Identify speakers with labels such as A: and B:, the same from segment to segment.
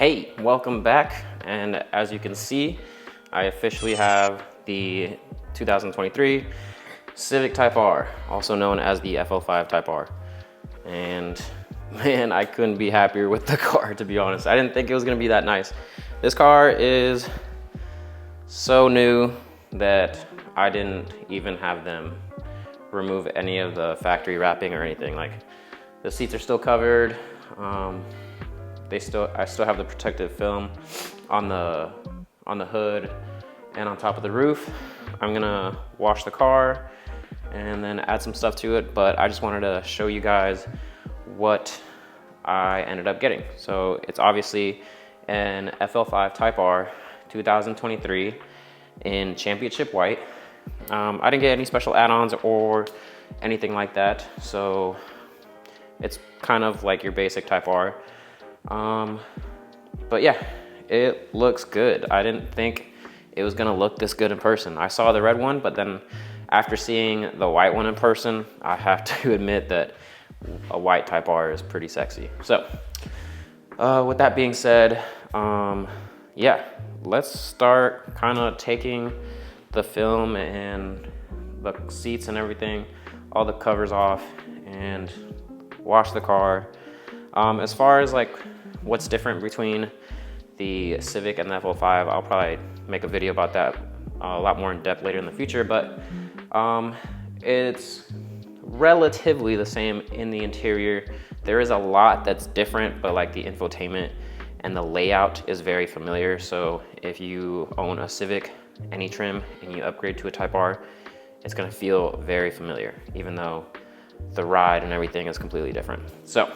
A: Hey, welcome back. And as you can see, I officially have the 2023 Civic Type R, also known as the FL5 Type R. And man, I couldn't be happier with the car, to be honest. I didn't think it was gonna be that nice. This car is so new that I didn't even have them remove any of the factory wrapping or anything. Like, the seats are still covered. I still have the protective film on the hood and on top of the roof. I'm gonna wash the car and then add some stuff to it, but I just wanted to show you guys what I ended up getting. So it's obviously an FL5 Type R 2023 in championship white. I didn't get any special add-ons or anything like that, so it's kind of like your basic Type R. But yeah, it looks good. I didn't think it was gonna look this good in person. I saw the red one, but then after seeing the white one in person, I have to admit that a white Type R is pretty sexy. So with that being said, yeah, let's start kind of taking the film and the seats and everything, all the covers off, and wash the car. As far as like what's different between the Civic and the FL5, I'll probably make a video about that a lot more in depth later in the future, but it's relatively the same in the interior. There is a lot that's different, but like the infotainment and the layout is very familiar. So if you own a Civic, any trim, and you upgrade to a Type R, it's gonna feel very familiar, even though the ride and everything is completely different. So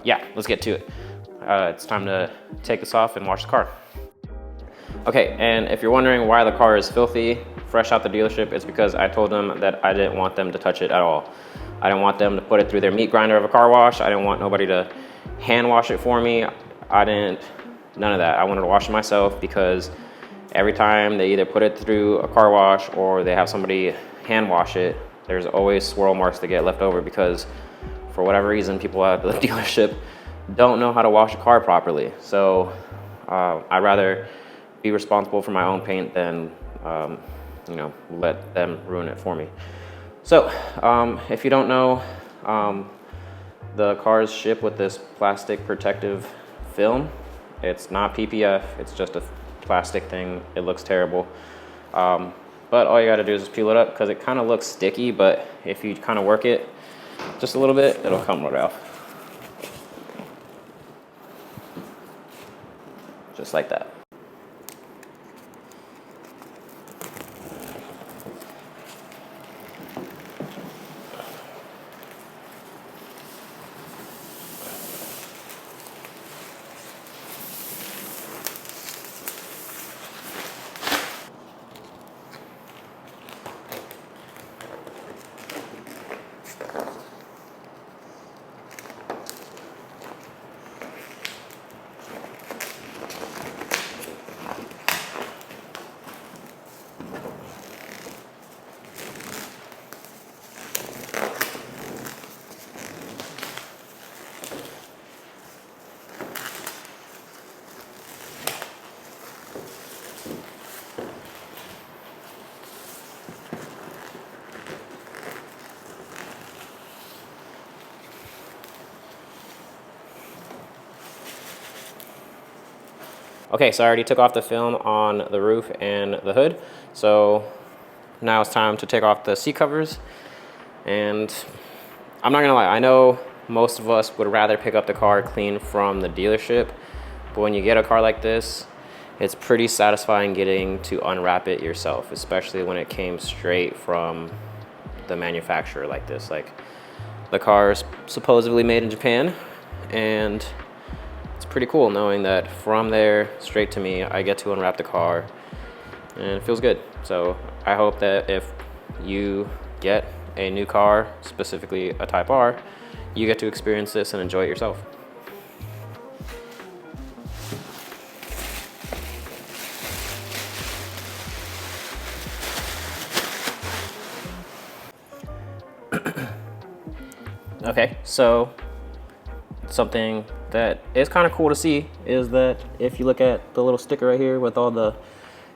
A: yeah, let's get to it. It's time to take this off and wash the car. Okay, and if you're wondering why the car is filthy, fresh out the dealership, it's because I told them that I didn't want them to touch it at all. I didn't want them to put it through their meat grinder of a car wash. I didn't want nobody to hand wash it for me. None of that. I wanted to wash it myself because every time they either put it through a car wash or they have somebody hand wash it, there's always swirl marks that get left over because for whatever reason, people at the dealership don't know how to wash a car properly. So I'd rather be responsible for my own paint than let them ruin it for me. So if you don't know, the cars ship with this plastic protective film. It's not PPF, it's just a plastic thing. It looks terrible. But all you gotta do is just peel it up because it kind of looks sticky, but if you kind of work it just a little bit, it'll come right off. Just like that. Okay, so I already took off the film on the roof and the hood. So now it's time to take off the seat covers. And I'm not gonna lie, I know most of us would rather pick up the car clean from the dealership, but when you get a car like this, it's pretty satisfying getting to unwrap it yourself, especially when it came straight from the manufacturer like this. Like, the car is supposedly made in Japan, and it's pretty cool knowing that from there straight to me, I get to unwrap the car and it feels good. So I hope that if you get a new car, specifically a Type R, you get to experience this and enjoy it yourself. Okay, so something that is kind of cool to see is that if you look at the little sticker right here with all the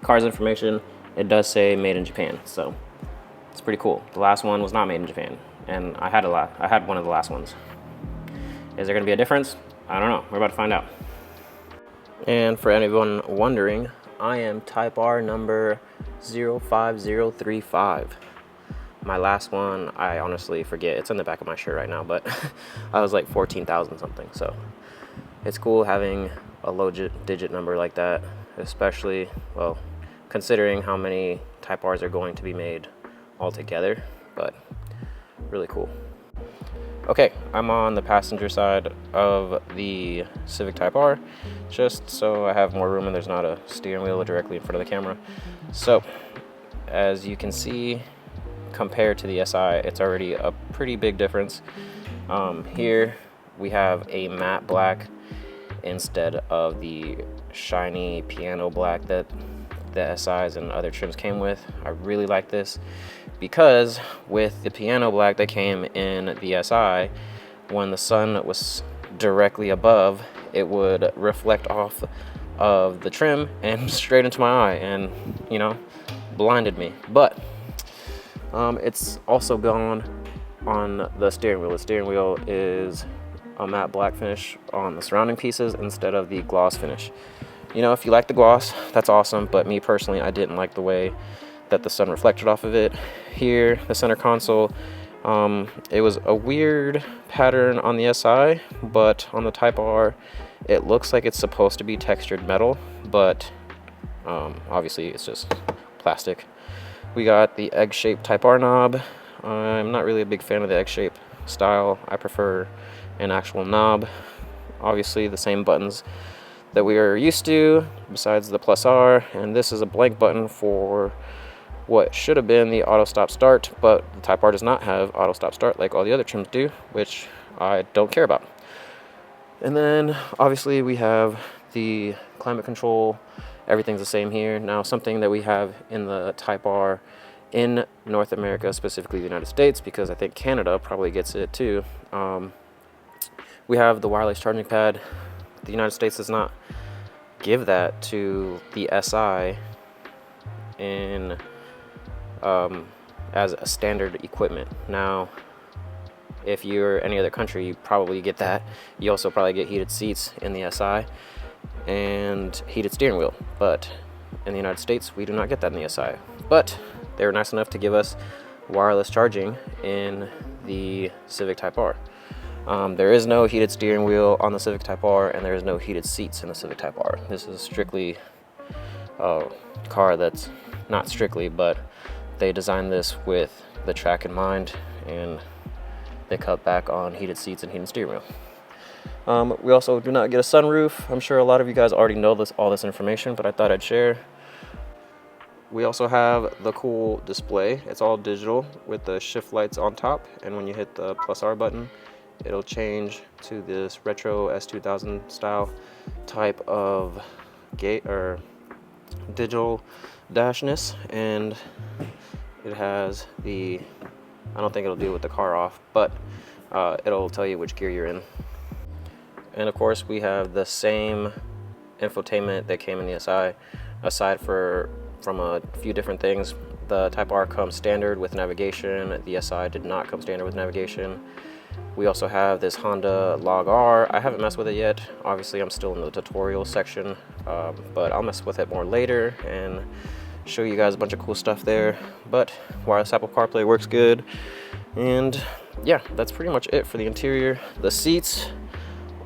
A: car's information, it does say made in Japan. So it's pretty cool. The last one was not made in Japan, and I had one of the last ones. Is there going to be a difference? I don't know. We're about to find out. And for anyone wondering, I am Type R number 05035. My last one, I honestly forget. It's in the back of my shirt right now, but I was like 14,000 something. So it's cool having a low digit number like that, especially, well, considering how many Type Rs are going to be made altogether, but really cool. Okay, I'm on the passenger side of the Civic Type R, just so I have more room and there's not a steering wheel directly in front of the camera. So, as you can see, compared to the SI, it's already a pretty big difference. Here, we have a matte black instead of the shiny piano black that the SIs and other trims came with. I really like this because with the piano black that came in the SI, when the sun was directly above, it would reflect off of the trim and straight into my eye and, you know, blinded me. But it's also gone on the steering wheel. The steering wheel is a matte black finish on the surrounding pieces instead of the gloss finish. You know, if you like the gloss, that's awesome, but me personally, I didn't like the way that the sun reflected off of it. Here, the center console, it was a weird pattern on the SI, but on the Type R, it looks like it's supposed to be textured metal, but obviously it's just plastic. We got the egg-shaped Type R knob. I'm not really a big fan of the egg-shape style. I prefer an actual knob. Obviously the same buttons that we are used to, besides the plus R, and this is a blank button for what should have been the auto stop start, but the Type R does not have auto stop start like all the other trims do, which I don't care about. And then obviously we have the climate control. Everything's the same here. Now, something that we have in the Type R in North America, specifically the United States, because I think Canada probably gets it too, we have the wireless charging pad. The United States does not give that to the SI in as a standard equipment. Now, if you're any other country, you probably get that. You also probably get heated seats in the SI and heated steering wheel, but in the United States we do not get that in the SI. But they were nice enough to give us wireless charging in the Civic Type R. There is no heated steering wheel on the Civic Type R, and there is no heated seats in the Civic Type R. This is strictly a car that's not strictly, but they designed this with the track in mind, and they cut back on heated seats and heated steering wheel. We also do not get a sunroof. I'm sure a lot of you guys already know all this information, but I thought I'd share. We also have the cool display. It's all digital with the shift lights on top, and when you hit the plus R button, it'll change to this retro S2000 style type of gate or digital dashness, and it has the, I don't think it'll deal with the car off, but it'll tell you which gear you're in. And of course we have the same infotainment that came in the SI, aside from a few different things. The Type R comes standard with navigation. The SI did not come standard with navigation. We also have this Honda Log R. I haven't messed with it yet. Obviously I'm still in the tutorial section, but I'll mess with it more later and show you guys a bunch of cool stuff there. But wireless Apple CarPlay works good. And yeah, that's pretty much it for the interior. The seats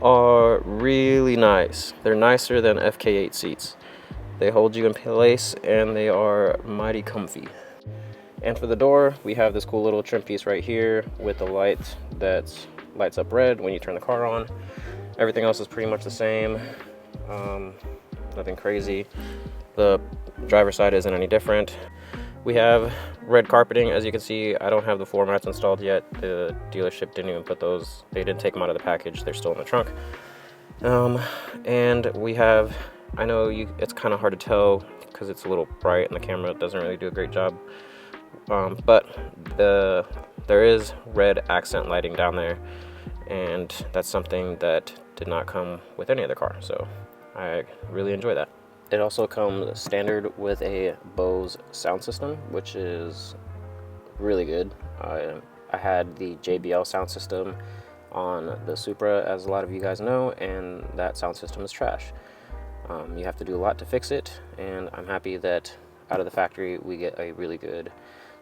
A: are really nice. They're nicer than FK8 seats. They hold you in place and they are mighty comfy. And for the door, we have this cool little trim piece right here with the light that lights up red when you turn the car on. Everything else is pretty much the same. Nothing crazy. The driver's side isn't any different. We have red carpeting. As you can see, I don't have the floor mats installed yet. The dealership didn't even put those. They didn't take them out of the package. They're still in the trunk. And we have, I know it's kind of hard to tell because it's a little bright and the camera doesn't really do a great job. But there is red accent lighting down there, and that's something that did not come with any other car, so I really enjoy that. It also comes standard with a Bose sound system, which is really good. I had the JBL sound system on the Supra, as a lot of you guys know, and that sound system is trash. You have to do a lot to fix it, and I'm happy that out of the factory we get a really good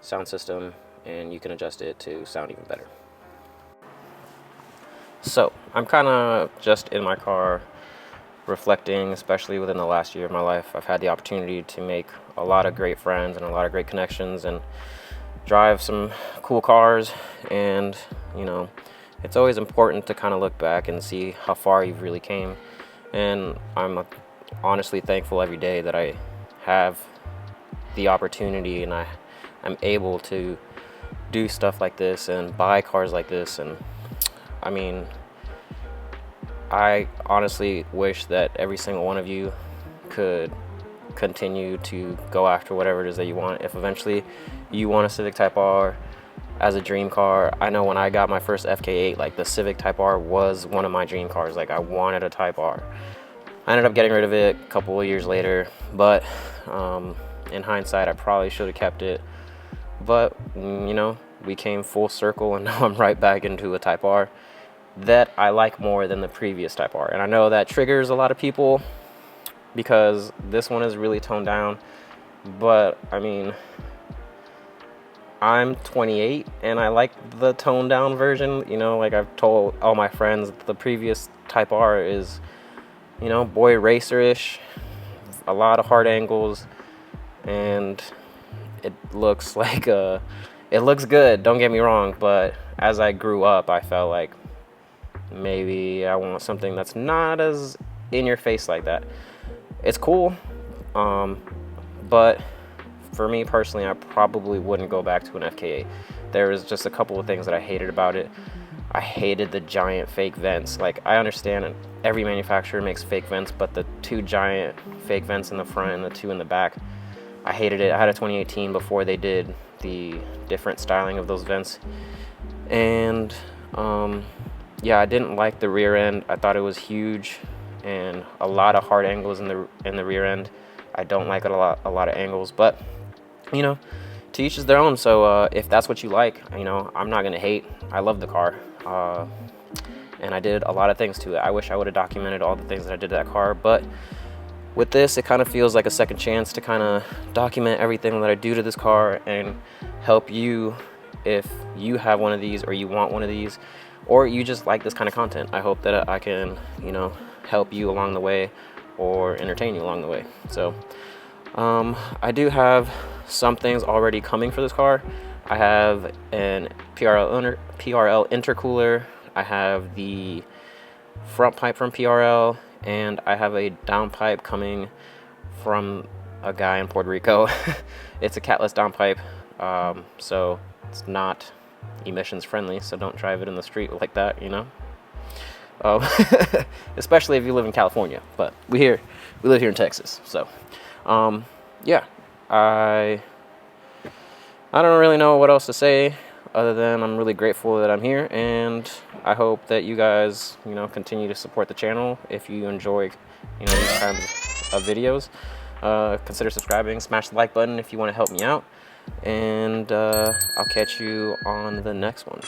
A: sound system, and you can adjust it to sound even better. So I'm kind of just in my car reflecting, especially within the last year of my life. I've had the opportunity to make a lot of great friends and a lot of great connections and drive some cool cars, and you know, it's always important to kind of look back and see how far you've really came. And I'm honestly thankful every day that I have the opportunity and I'm able to do stuff like this and buy cars like this. And I mean, I honestly wish that every single one of you could continue to go after whatever it is that you want. If eventually you want a Civic Type R as a dream car, I know when I got my first FK8, like the Civic Type R was one of my dream cars. Like I wanted a Type R. I ended up getting rid of it a couple of years later, but in hindsight I probably should have kept it. But you know, we came full circle and now I'm right back into a Type R that I like more than the previous Type R. And I know that triggers a lot of people because this one is really toned down, but I mean, I'm 28 and I like the toned down version. You know, like I've told all my friends, the previous Type R is, you know, boy racer-ish, a lot of hard angles, and it looks like it looks good, don't get me wrong, but as I grew up I felt like maybe I want something that's not as in your face like that. It's cool, but for me personally, I probably wouldn't go back to an FK8. There was just a couple of things that I hated about it. I hated the giant fake vents. Like, I understand every manufacturer makes fake vents, but the two giant fake vents in the front and the two in the back, I hated it. I had a 2018 before they did the different styling of those vents. And yeah, I didn't like the rear end. I thought it was huge and a lot of hard angles in the rear end. I don't like a lot of angles, but you know, to each is their own. So if that's what you like, you know, I'm not gonna hate. I love the car, and I did a lot of things to it. I wish I would have documented all the things that I did to that car, but with this, it kind of feels like a second chance to kind of document everything that I do to this car and help you if you have one of these or you want one of these, or you just like this kind of content. I hope that I can, you know, help you along the way or entertain you along the way. So I do have some things already coming for this car. I have an PRL intercooler. I have the front pipe from PRL, and I have a downpipe coming from a guy in Puerto Rico. It's a catless downpipe, so it's not emissions friendly, so don't drive it in the street like that, you know. Especially if you live in California, but we live here in Texas. So yeah, I don't really know what else to say other than I'm really grateful that I'm here, and I hope that you guys, you know, continue to support the channel. If you enjoy, you know, these kinds of videos, consider subscribing, smash the like button if you want to help me out, and I'll catch you on the next one.